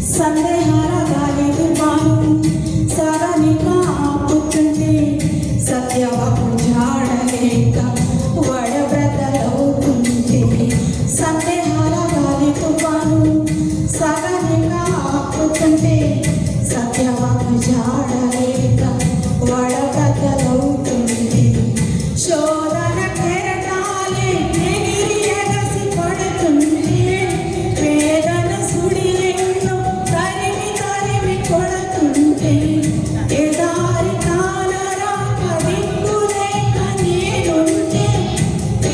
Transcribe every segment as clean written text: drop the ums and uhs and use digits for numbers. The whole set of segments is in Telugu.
సందేహాల గాలి తుఫాను సగనిగా ఆపుతుంటే సత్యవాకు జాడలేక వడబ్రతలవుతుంటే సందేహాల గాలి తుఫాను సగనిగా ఆపుతుంటే సత్యవాకు జాడలేక వడబ్రతలవుతుంటే శోధన కెరటాలే ఎగిరి ఎగసి పడుతుంటే వేదన సుడిలెన్నో తరిమి తరిమి కొడుతుంటే ఎదారి కానరాక దిక్కులేక నేనుంటే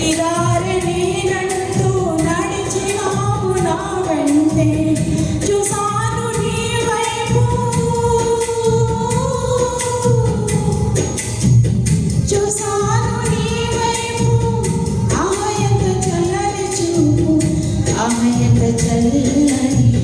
ఇదారి నేనంటూ నడిచినావు నా వెంటే చూసాను నీ వైపు చూసాను నీ వైపు ఆహ ఎంత చల్లని చూపు ఆహ ఎంత చల్లని